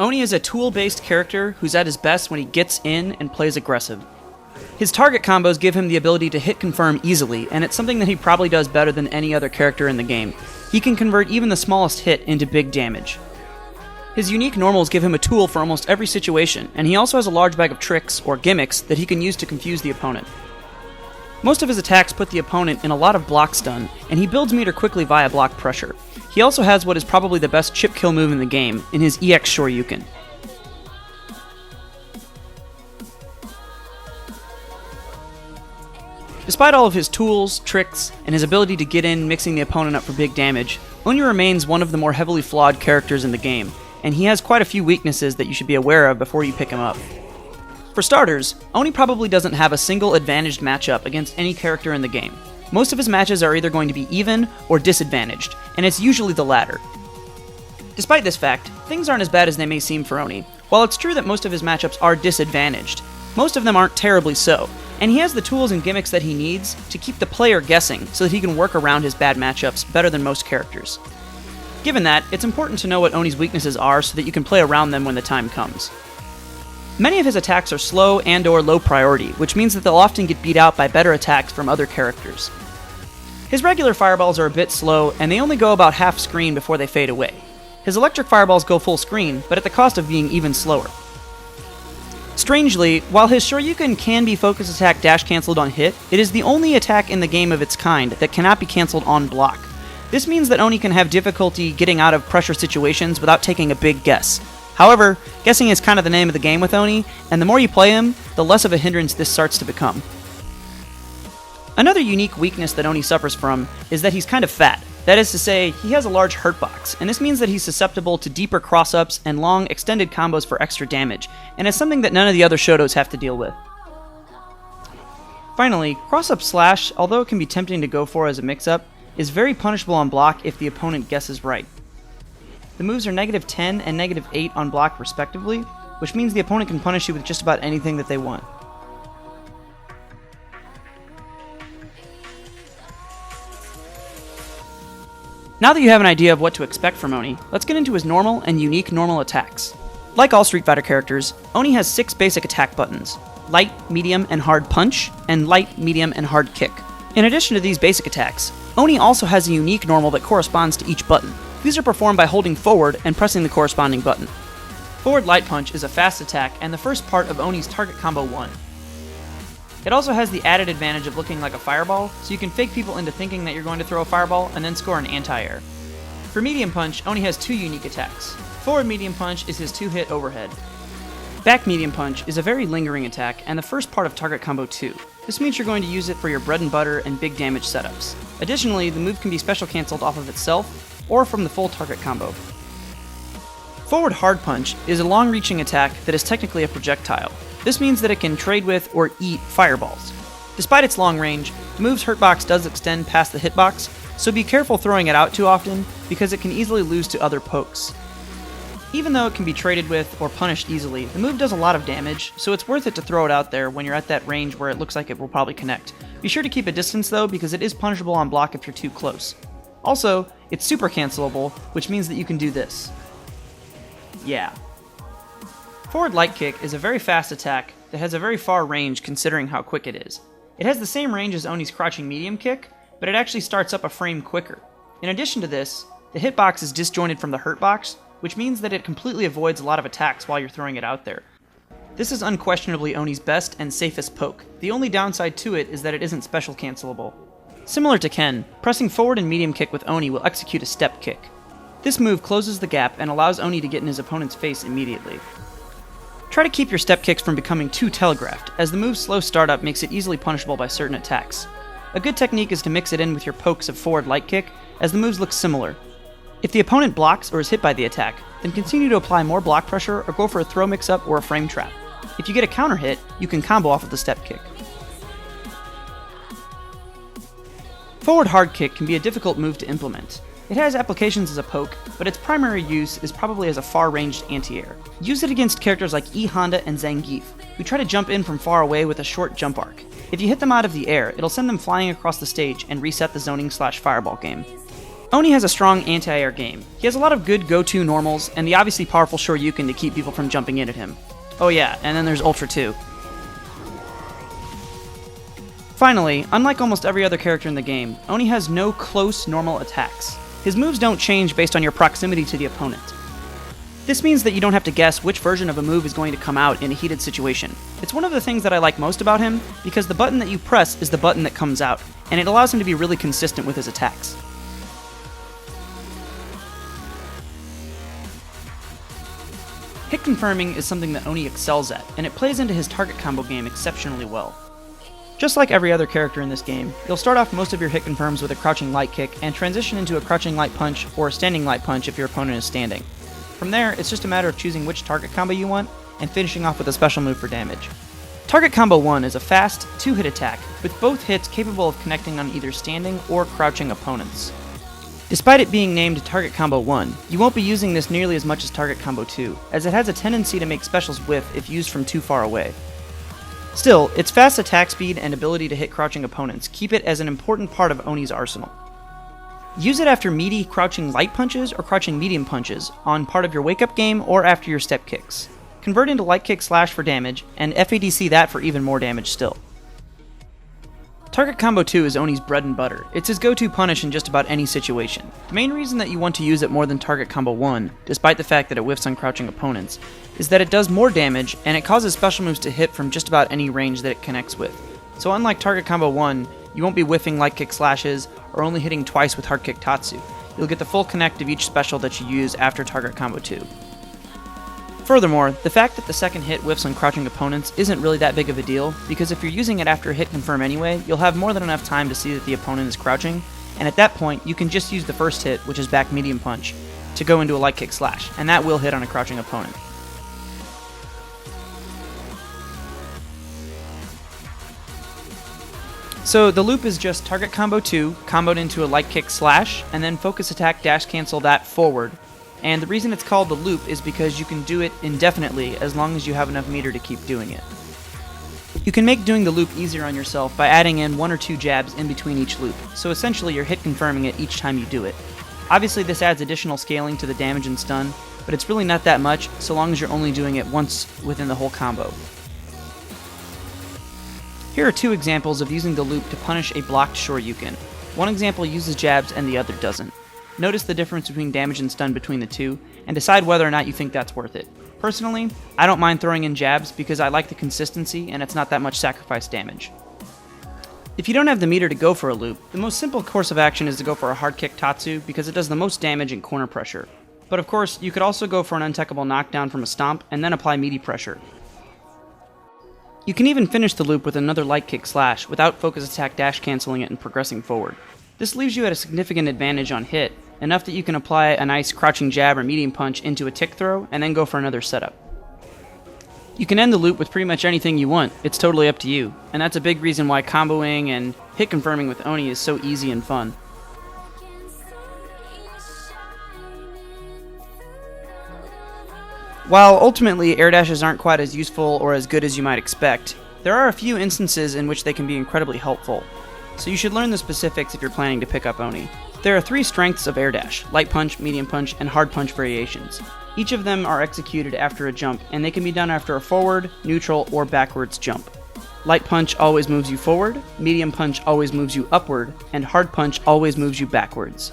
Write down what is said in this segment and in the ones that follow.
Oni is a tool-based character who's at his best when he gets in and plays aggressive. His target combos give him the ability to hit confirm easily, and it's something that he probably does better than any other character in the game. He can convert even the smallest hit into big damage. His unique normals give him a tool for almost every situation, and he also has a large bag of tricks, or gimmicks, that he can use to confuse the opponent. Most of his attacks put the opponent in a lot of block stun, and he builds meter quickly via block pressure. He also has what is probably the best chip kill move in the game, in his EX Shoryuken. Despite all of his tools, tricks, and his ability to get in mixing the opponent up for big damage, Oni remains one of the more heavily flawed characters in the game, and he has quite a few weaknesses that you should be aware of before you pick him up. For starters, Oni probably doesn't have a single advantaged matchup against any character in the game. Most of his matches are either going to be even or disadvantaged, and it's usually the latter. Despite this fact, things aren't as bad as they may seem for Oni. While it's true that most of his matchups are disadvantaged, most of them aren't terribly so, and he has the tools and gimmicks that he needs to keep the player guessing so that he can work around his bad matchups better than most characters. Given that, it's important to know what Oni's weaknesses are so that you can play around them when the time comes. Many of his attacks are slow and or low priority, which means that they'll often get beat out by better attacks from other characters. His regular fireballs are a bit slow, and they only go about half screen before they fade away. His electric fireballs go full screen, but at the cost of being even slower. Strangely, while his Shoryuken can be focus attack dash cancelled on hit, it is the only attack in the game of its kind that cannot be cancelled on block. This means that Oni can have difficulty getting out of pressure situations without taking a big guess. However, guessing is kind of the name of the game with Oni, and the more you play him, the less of a hindrance this starts to become. Another unique weakness that Oni suffers from is that he's kind of fat. That is to say, he has a large hurt box, and this means that he's susceptible to deeper cross-ups and long, extended combos for extra damage, and is something that none of the other Shotos have to deal with. Finally, cross-up slash, although it can be tempting to go for as a mix-up, is very punishable on block if the opponent guesses right. The moves are -10 and -8 on block respectively, which means the opponent can punish you with just about anything that they want. Now that you have an idea of what to expect from Oni, let's get into his normal and unique normal attacks. Like all Street Fighter characters, Oni has 6 basic attack buttons: light, medium, and hard punch, and light, medium, and hard kick. In addition to these basic attacks, Oni also has a unique normal that corresponds to each button. These are performed by holding forward and pressing the corresponding button. Forward light punch is a fast attack and the first part of Oni's target combo 1. It also has the added advantage of looking like a fireball, so you can fake people into thinking that you're going to throw a fireball and then score an anti-air. For medium punch, Oni has 2 unique attacks. Forward medium punch is his 2-hit overhead. Back medium punch is a very lingering attack and the first part of target combo 2. This means you're going to use it for your bread and butter and big damage setups. Additionally, the move can be special cancelled off of itself or from the full target combo. Forward hard punch is a long-reaching attack that is technically a projectile. This means that it can trade with or eat fireballs. Despite its long range, the move's hurtbox does extend past the hitbox, so be careful throwing it out too often because it can easily lose to other pokes. Even though it can be traded with or punished easily, the move does a lot of damage, so it's worth it to throw it out there when you're at that range where it looks like it will probably connect. Be sure to keep a distance though, because it is punishable on block if you're too close. Also, it's super cancelable, which means that you can do this. Yeah. Forward light kick is a very fast attack that has a very far range considering how quick it is. It has the same range as Oni's crouching medium kick, but it actually starts up a frame quicker. In addition to this, the hitbox is disjointed from the hurtbox, which means that it completely avoids a lot of attacks while you're throwing it out there. This is unquestionably Oni's best and safest poke. The only downside to it is that it isn't special cancelable. Similar to Ken, pressing forward and medium kick with Oni will execute a step kick. This move closes the gap and allows Oni to get in his opponent's face immediately. Try to keep your step kicks from becoming too telegraphed, as the move's slow startup makes it easily punishable by certain attacks. A good technique is to mix it in with your pokes of forward light kick, as the moves look similar. If the opponent blocks or is hit by the attack, then continue to apply more block pressure or go for a throw mix-up or a frame trap. If you get a counter hit, you can combo off of the step kick. Forward hard kick can be a difficult move to implement. It has applications as a poke, but its primary use is probably as a far-ranged anti-air. Use it against characters like E Honda and Zangief, who try to jump in from far away with a short jump arc. If you hit them out of the air, it'll send them flying across the stage and reset the zoning/fireball game. Oni has a strong anti-air game. He has a lot of good go-to normals, and the obviously powerful Shoryuken to keep people from jumping in at him. Oh yeah, and then there's Ultra too. Finally, unlike almost every other character in the game, Oni has no close normal attacks. His moves don't change based on your proximity to the opponent. This means that you don't have to guess which version of a move is going to come out in a heated situation. It's one of the things that I like most about him, because the button that you press is the button that comes out, and it allows him to be really consistent with his attacks. Hit confirming is something that Oni excels at, and it plays into his target combo game exceptionally well. Just like every other character in this game, you'll start off most of your hit confirms with a crouching light kick and transition into a crouching light punch or a standing light punch if your opponent is standing. From there, it's just a matter of choosing which target combo you want and finishing off with a special move for damage. Target Combo 1 is a fast, 2-hit attack, with both hits capable of connecting on either standing or crouching opponents. Despite it being named Target Combo 1, you won't be using this nearly as much as Target Combo 2, as it has a tendency to make specials whiff if used from too far away. Still, its fast attack speed and ability to hit crouching opponents keep it as an important part of Oni's arsenal. Use it after meaty crouching light punches or crouching medium punches on part of your wake-up game or after your step kicks. Convert into light kick slash for damage, and FADC that for even more damage still. Target Combo 2 is Oni's bread and butter. It's his go-to punish in just about any situation. The main reason that you want to use it more than Target Combo 1, despite the fact that it whiffs on crouching opponents, is that it does more damage, and it causes special moves to hit from just about any range that it connects with. So unlike Target Combo 1, you won't be whiffing light kick slashes, or only hitting twice with hard kick Tatsu. You'll get the full connect of each special that you use after Target Combo 2. Furthermore, the fact that the second hit whiffs on crouching opponents isn't really that big of a deal, because if you're using it after a hit confirm anyway, you'll have more than enough time to see that the opponent is crouching, and at that point, you can just use the first hit, which is back medium punch, to go into a light kick slash, and that will hit on a crouching opponent. So the loop is just Target Combo 2, comboed into a light kick slash, and then focus attack dash cancel that forward. And the reason it's called the loop is because you can do it indefinitely as long as you have enough meter to keep doing it. You can make doing the loop easier on yourself by adding in 1 or 2 jabs in between each loop, so essentially you're hit confirming it each time you do it. Obviously this adds additional scaling to the damage and stun, but it's really not that much so long as you're only doing it once within the whole combo. Here are 2 examples of using the loop to punish a blocked Shoryuken. One example uses jabs and the other doesn't. Notice the difference between damage and stun between the two, and decide whether or not you think that's worth it. Personally, I don't mind throwing in jabs because I like the consistency and it's not that much sacrifice damage. If you don't have the meter to go for a loop, the most simple course of action is to go for a hard kick Tatsu because it does the most damage in corner pressure. But of course, you could also go for an untechable knockdown from a Stomp and then apply meaty pressure. You can even finish the loop with another light kick slash without focus attack dash canceling it and progressing forward. This leaves you at a significant advantage on hit, enough that you can apply a nice crouching jab or medium punch into a tick throw and then go for another setup. You can end the loop with pretty much anything you want, it's totally up to you, and that's a big reason why comboing and hit confirming with Oni is so easy and fun. While ultimately air dashes aren't quite as useful or as good as you might expect, there are a few instances in which they can be incredibly helpful, so you should learn the specifics if you're planning to pick up Oni. There are 3 strengths of air dash: light punch, medium punch, and hard punch variations. Each of them are executed after a jump, and they can be done after a forward, neutral, or backwards jump. Light punch always moves you forward, medium punch always moves you upward, and hard punch always moves you backwards.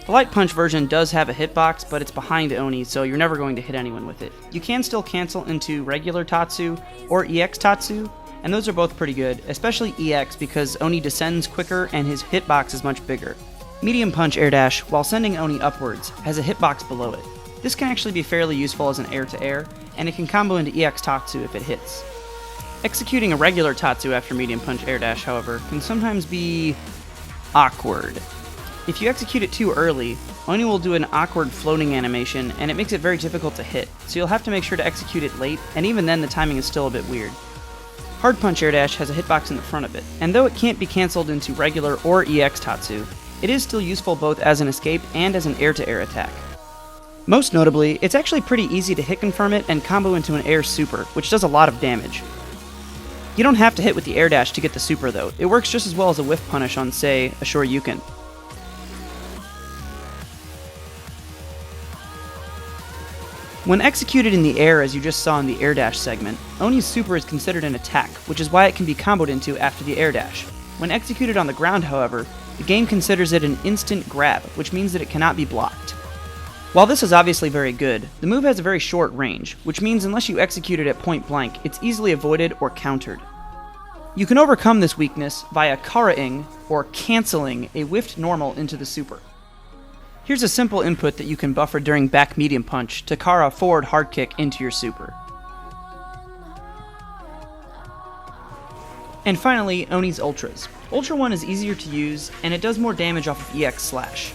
The light punch version does have a hitbox, but it's behind Oni, so you're never going to hit anyone with it. You can still cancel into regular Tatsu or EX Tatsu, and those are both pretty good, especially EX because Oni descends quicker and his hitbox is much bigger. Medium punch air dash, while sending Oni upwards, has a hitbox below it. This can actually be fairly useful as an air-to-air, and it can combo into EX Tatsu if it hits. Executing a regular Tatsu after medium punch air dash, however, can sometimes be awkward. If you execute it too early, Oni will do an awkward floating animation, and it makes it very difficult to hit, so you'll have to make sure to execute it late, and even then the timing is still a bit weird. Hard punch air dash has a hitbox in the front of it, and though it can't be cancelled into regular or EX Tatsu, it is still useful both as an escape and as an air-to-air attack. Most notably, it's actually pretty easy to hit confirm it and combo into an air super, which does a lot of damage. You don't have to hit with the air dash to get the super though, it works just as well as a whiff punish on, say, a Shoryuken. When executed in the air as you just saw in the air dash segment, Oni's super is considered an attack, which is why it can be comboed into after the air dash. When executed on the ground, however, the game considers it an instant grab, which means that it cannot be blocked. While this is obviously very good, the move has a very short range, which means unless you execute it at point blank, it's easily avoided or countered. You can overcome this weakness via Kara-ing, or canceling a whiffed normal into the super. Here's a simple input that you can buffer during back medium punch to Kara forward hard kick into your super. And finally, Oni's Ultras. Ultra 1 is easier to use, and it does more damage off of EX slash.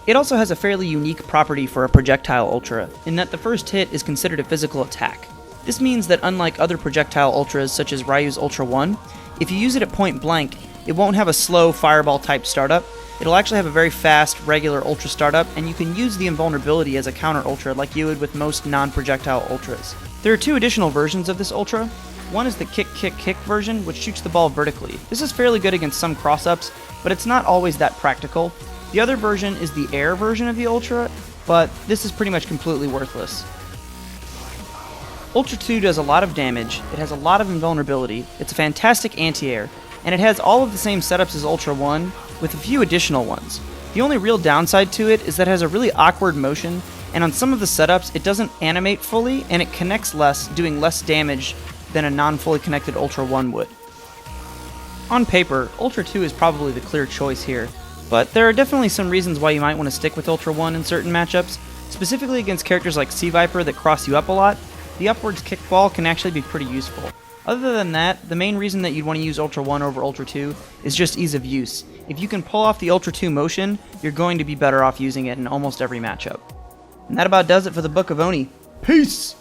It also has a fairly unique property for a projectile Ultra, in that the first hit is considered a physical attack. This means that unlike other projectile Ultras such as Ryu's Ultra 1, if you use it at point blank, it won't have a slow fireball type startup. It'll actually have a very fast, regular Ultra startup, and you can use the invulnerability as a counter Ultra like you would with most non-projectile Ultras. There are two additional versions of this Ultra. One is the kick version, which shoots the ball vertically. This is fairly good against some cross-ups, but it's not always that practical. The other version is the air version of the Ultra, but this is pretty much completely worthless. Ultra 2 does a lot of damage, it has a lot of invulnerability, it's a fantastic anti-air, and it has all of the same setups as Ultra 1, with a few additional ones. The only real downside to it is that it has a really awkward motion, and on some of the setups it doesn't animate fully, and it connects less, doing less damage than a non-fully connected Ultra 1 would. On paper, Ultra 2 is probably the clear choice here, but there are definitely some reasons why you might want to stick with Ultra 1 in certain matchups, specifically against characters like Sea Viper that cross you up a lot. The upwards kickball can actually be pretty useful. Other than that, the main reason that you'd want to use Ultra 1 over Ultra 2 is just ease of use. If you can pull off the Ultra 2 motion, you're going to be better off using it in almost every matchup. And that about does it for the Book of Oni. Peace!